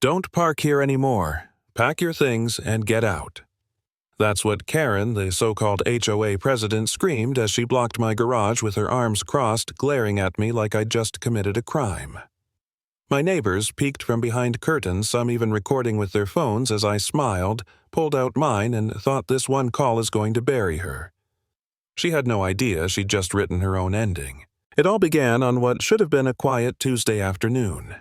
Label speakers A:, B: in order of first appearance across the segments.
A: "Don't park here anymore. Pack your things and get out." That's what Karen, the so-called HOA president, screamed as she blocked my garage with her arms crossed, glaring at me like I'd just committed a crime. My neighbors peeked from behind curtains, some even recording with their phones as I smiled, pulled out mine, and thought this one call is going to bury her. She had no idea she'd just written her own ending. It all began on what should have been a quiet Tuesday afternoon.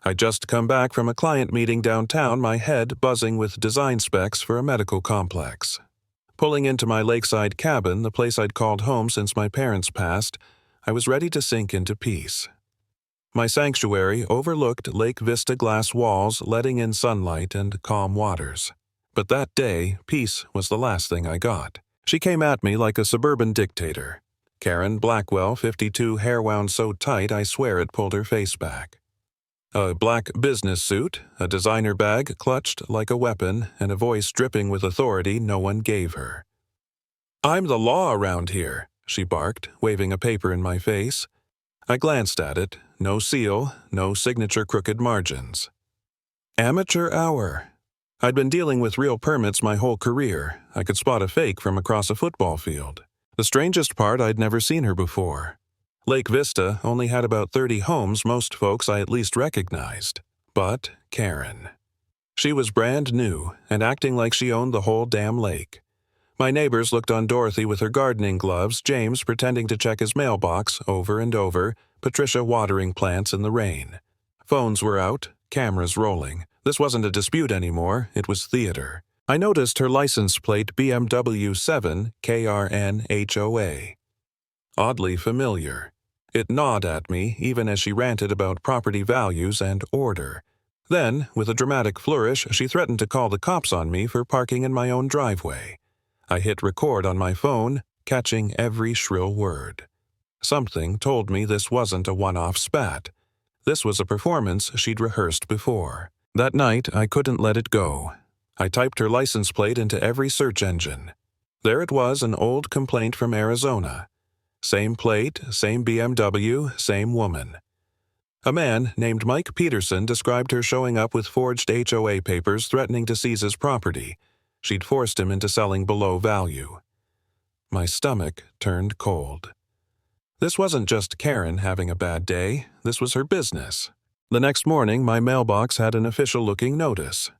A: I'd just come back from a client meeting downtown, my head buzzing with design specs for a medical complex. Pulling into my lakeside cabin, the place I'd called home since my parents passed, I was ready to sink into peace. My sanctuary overlooked Lake Vista glass walls, letting in sunlight and calm waters. But that day, peace was the last thing I got. She came at me like a suburban dictator. Karen Blackwell, 52, hair wound so tight I swear it pulled her face back. A black business suit, a designer bag clutched like a weapon, and a voice dripping with authority no one gave her. "I'm the law around here," she barked, waving a paper in my face. I glanced at it. No seal, no signature crooked margins. Amateur hour. I'd been dealing with real permits my whole career. I could spot a fake from across a football field. The strangest part, I'd never seen her before. Lake Vista only had about 30 homes, most folks I at least recognized. But Karen. She was brand new and acting like she owned the whole damn lake. My neighbors looked on Dorothy with her gardening gloves, James pretending to check his mailbox over and over, Patricia watering plants in the rain. Phones were out, cameras rolling. This wasn't a dispute anymore, it was theater. I noticed her license plate BMW 7 KRN HOA. Oddly familiar. It gnawed at me even as she ranted about property values and order. Then, with a dramatic flourish, she threatened to call the cops on me for parking in my own driveway. I hit record on my phone, catching every shrill word. Something told me this wasn't a one-off spat. This was a performance she'd rehearsed before. That night, I couldn't let it go. I typed her license plate into every search engine. There it was, an old complaint from Arizona. Same plate, same BMW, same woman. A man named Mike Peterson described her showing up with forged HOA papers threatening to seize his property. She'd forced him into selling below value. My stomach turned cold. This wasn't just Karen having a bad day, this was her business. The next morning, my mailbox had an official-looking notice.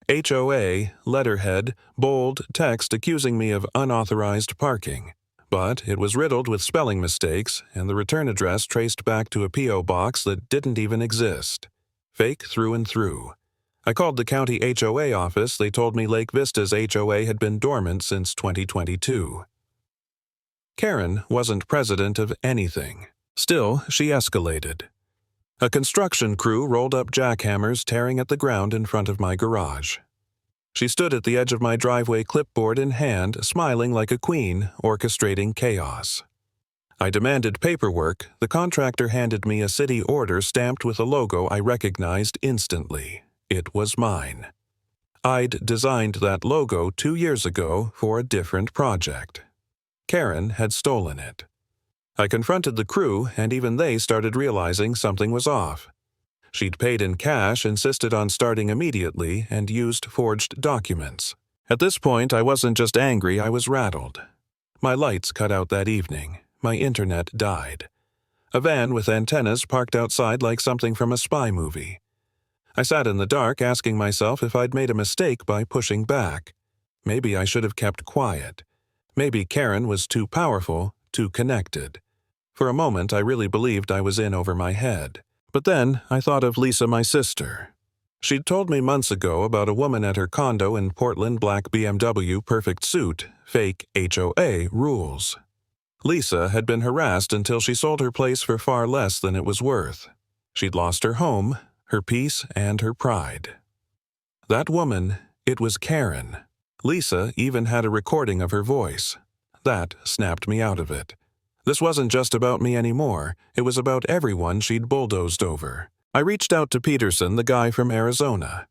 A: HOA, letterhead, bold text accusing me of unauthorized parking. But it was riddled with spelling mistakes, and the return address traced back to a P.O. box that didn't even exist. Fake through and through. I called the county HOA office. They told me Lake Vista's HOA had been dormant since 2022. Karen wasn't president of anything. Still, she escalated. A construction crew rolled up jackhammers, tearing at the ground in front of my garage. She stood at the edge of my driveway, clipboard in hand, smiling like a queen, orchestrating chaos. I demanded paperwork. The contractor handed me a city order stamped with a logo I recognized instantly. It was mine. I'd designed that logo 2 years ago for a different project. Karen had stolen it. I confronted the crew, and even they started realizing something was off. She'd paid in cash, insisted on starting immediately, and used forged documents. At this point, I wasn't just angry, I was rattled. My lights cut out that evening. My internet died. A van with antennas parked outside like something from a spy movie. I sat in the dark, asking myself if I'd made a mistake by pushing back. Maybe I should have kept quiet. Maybe Karen was too powerful, too connected. For a moment, I really believed I was in over my head. But then, I thought of Lisa, my sister. She'd told me months ago about a woman at her condo in Portland, black BMW, perfect suit, fake HOA rules. Lisa had been harassed until she sold her place for far less than it was worth. She'd lost her home, her peace, and her pride. That woman, it was Karen. Lisa even had a recording of her voice. That snapped me out of it. This wasn't just about me anymore. It was about everyone she'd bulldozed over. I reached out to Peterson, the guy from Arizona.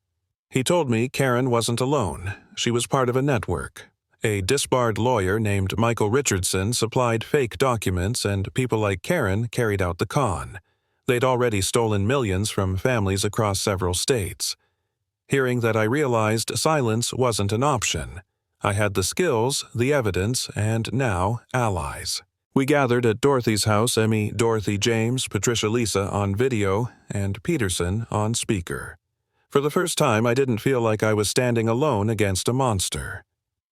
A: He told me Karen wasn't alone. She was part of a network. A disbarred lawyer named Michael Richardson supplied fake documents, and people like Karen carried out the con. They'd already stolen millions from families across several states. Hearing that, I realized silence wasn't an option. I had the skills, the evidence, and now allies. We gathered at Dorothy's house, Emmy, Dorothy, James, Patricia, Lisa on video, and Peterson on speaker. For the first time, I didn't feel like I was standing alone against a monster.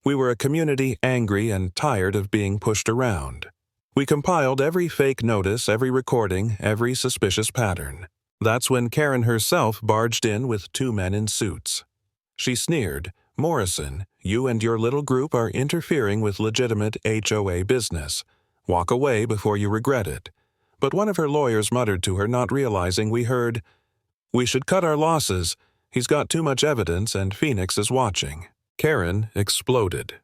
A: We were a community angry and tired of being pushed around. We compiled every fake notice, every recording, every suspicious pattern. That's when Karen herself barged in with 2 men in suits. She sneered, "Morrison, you and your little group are interfering with legitimate HOA business. Walk away before you regret it." But one of her lawyers muttered to her, not realizing we heard, "We should cut our losses. He's got too much evidence and Phoenix is watching." Karen exploded.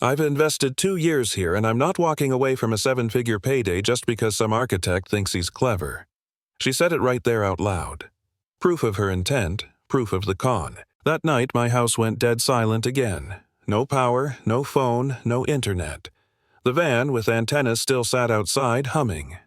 A: "I've invested 2 years here and I'm not walking away from a 7-figure payday just because some architect thinks he's clever." She said it right there out loud. Proof of her intent, proof of the con. That night my house went dead silent again. No power, no phone, no internet. The van with antennas still sat outside humming.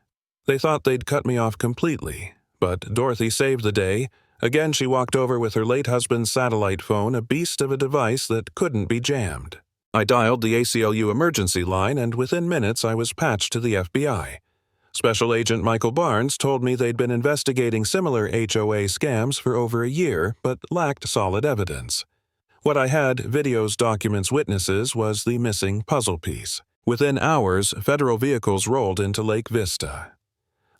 A: They thought they'd cut me off completely, but Dorothy saved the day. Again she walked over with her late husband's satellite phone, a beast of a device that couldn't be jammed. I dialed the ACLU emergency line and within minutes I was patched to the FBI. Special Agent Michael Barnes told me they'd been investigating similar HOA scams for over a year, but lacked solid evidence. What I had, videos, documents, witnesses, was the missing puzzle piece. Within hours, federal vehicles rolled into Lake Vista.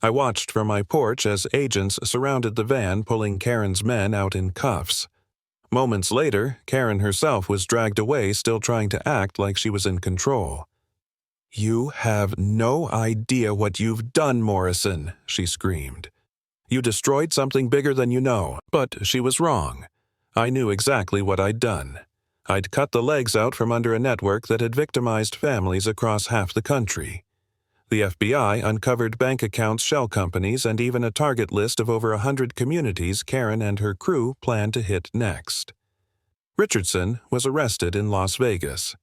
A: I watched from my porch as agents surrounded the van, pulling Karen's men out in cuffs. Moments later, Karen herself was dragged away, still trying to act like she was in control. "You have no idea what you've done, Morrison," she screamed. "You destroyed something bigger than you know." But she was wrong. I knew exactly what I'd done. I'd cut the legs out from under a network that had victimized families across half the country. The FBI uncovered bank accounts, shell companies, and even a target list of over 100 communities Karen and her crew planned to hit next. Richardson was arrested in Las Vegas.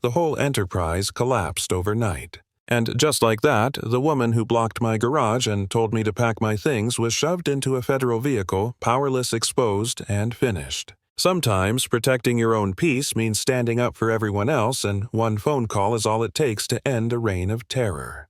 A: The whole enterprise collapsed overnight. And just like that, the woman who blocked my garage and told me to pack my things was shoved into a federal vehicle, powerless, exposed, and finished. Sometimes protecting your own peace means standing up for everyone else, and one phone call is all it takes to end a reign of terror.